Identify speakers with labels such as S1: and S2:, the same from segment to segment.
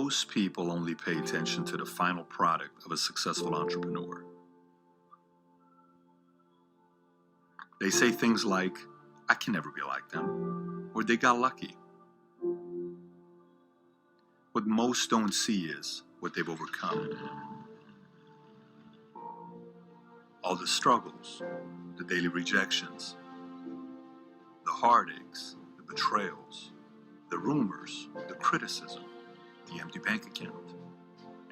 S1: Most people only pay attention to the final product of a successful entrepreneur. They say things like, I can never be like them, or they got lucky. What most don't see is what they've overcome. All the struggles, the daily rejections, the heartaches, the betrayals, the rumors, the criticism, the empty bank account,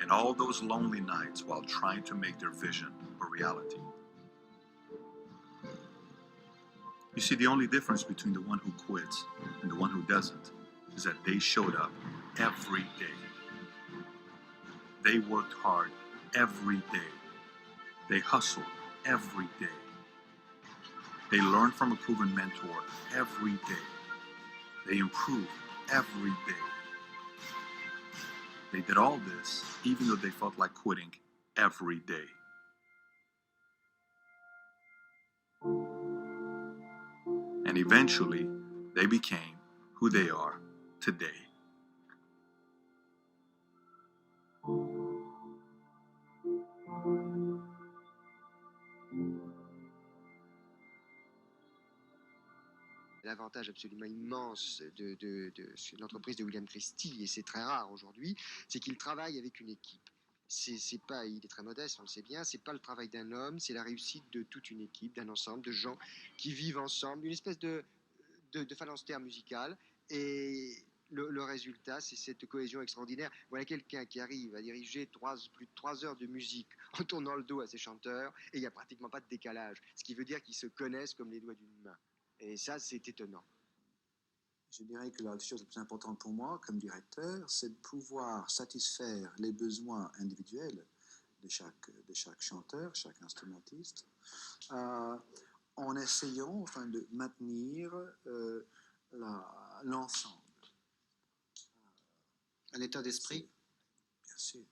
S1: and all those lonely nights while trying to make their vision a reality. You see, the only difference between the one who quits and the one who doesn't is that they showed up every day. They worked hard every day. They hustled every day. They learned from a proven mentor every day. They improved every day. They did all this even though they felt like quitting every day. And eventually, they became who they are today.
S2: L'avantage absolument immense de l'entreprise de William Christie, et c'est très rare aujourd'hui, c'est qu'il travaille avec une équipe. C'est pas, il est très modeste, on le sait bien, c'est pas le travail d'un homme, c'est la réussite de toute une équipe, d'un ensemble de gens qui vivent ensemble, une espèce de phalanstère musical, et le résultat, c'est cette cohésion extraordinaire. Voilà quelqu'un qui arrive à diriger plus de 3 heures de musique en tournant le dos à ses chanteurs, et il n'y a pratiquement pas de décalage, ce qui veut dire qu'ils se connaissent comme les doigts d'une main. Et ça, c'est étonnant.
S3: Je dirais que la chose la plus importante pour moi, comme directeur, c'est de pouvoir satisfaire les besoins individuels de chaque chanteur, chaque instrumentiste, en essayant enfin, de maintenir l'ensemble.
S2: Un état d'esprit.
S3: Bien sûr.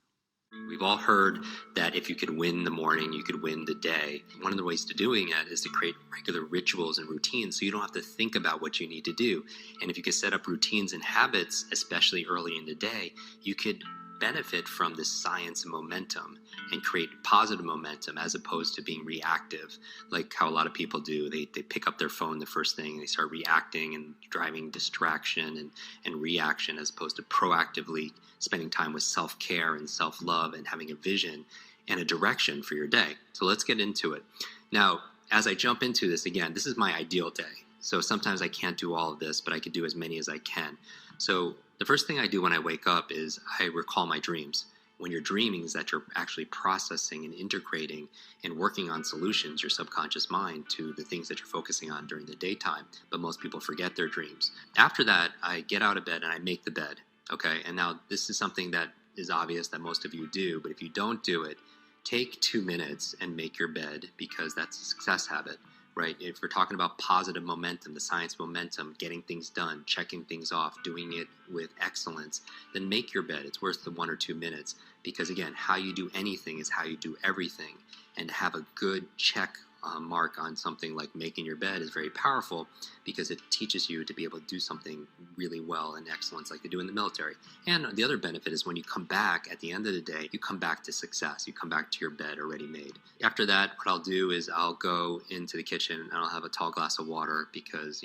S4: We've all heard that if you could win the morning, you could win the day. One of the ways to doing that is to create regular rituals and routines so you don't have to think about what you need to do. And if you could set up routines and habits, especially early in the day, you could benefit from this science and momentum and create positive momentum as opposed to being reactive, like how a lot of people do. They pick up their phone the first thing and they start reacting and driving distraction and reaction as opposed to proactively spending time with self-care and self-love and having a vision and a direction for your day. So let's get into it. Now, as I jump into this, again, this is my ideal day. So sometimes I can't do all of this, but I can do as many as I can. So the first thing I do when I wake up is I recall my dreams. When you're dreaming is that you're actually processing and integrating and working on solutions, your subconscious mind, to the things that you're focusing on during the daytime. But most people forget their dreams. After that, I get out of bed and I make the bed. Okay, and now this is something that is obvious that most of you do, but if you don't do it, take 2 minutes and make your bed, because that's a success habit. Right? If we're talking about positive momentum, the science momentum, getting things done, checking things off, doing it with excellence, then make your bed. It's worth the 1 or 2 minutes, because again, how you do anything is how you do everything. And to have a good check mark on something like making your bed is very powerful, because it teaches you to be able to do something really well and excellence like they do in the military. And the other benefit is when you come back at the end of the day, you come back to success. You come back to your bed already made. After that, what I'll do is I'll go into the kitchen and I'll have a tall glass of water, because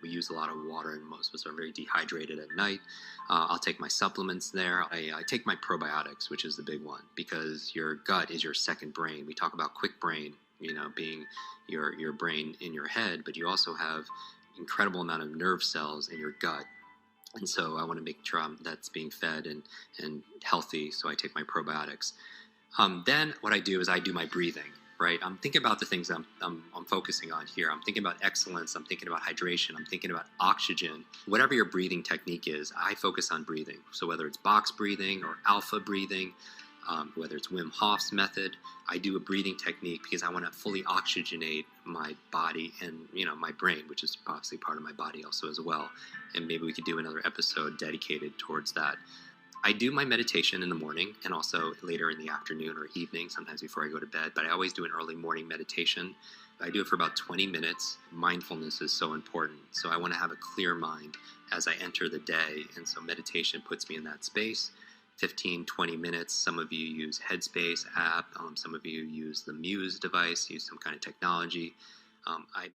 S4: we use a lot of water and most of us are very dehydrated at night. I'll take my supplements there. I take my probiotics, which is the big one, because your gut is your second brain. We talk about quick brain, being your brain in your head, but you also have incredible amount of nerve cells in your gut. And so I want to make sure that's being fed and healthy, so I take my probiotics. Then what I do is I do my breathing, right? I'm thinking about the things I'm focusing on here. I'm thinking about excellence. I'm thinking about hydration. I'm thinking about oxygen. Whatever your breathing technique is, I focus on breathing. So whether it's box breathing or alpha breathing, whether it's Wim Hof's method, I do a breathing technique because I want to fully oxygenate my body and my brain, which is obviously part of my body also as well. And maybe we could do another episode dedicated towards that. I do my meditation in the morning and also later in the afternoon or evening, sometimes before I go to bed, but I always do an early morning meditation. I do it for about 20 minutes. Mindfulness is so important. So I want to have a clear mind as I enter the day. And so meditation puts me in that space. 15, 20 minutes. Some of you use Headspace app. Some of you use the Muse device, use some kind of technology. I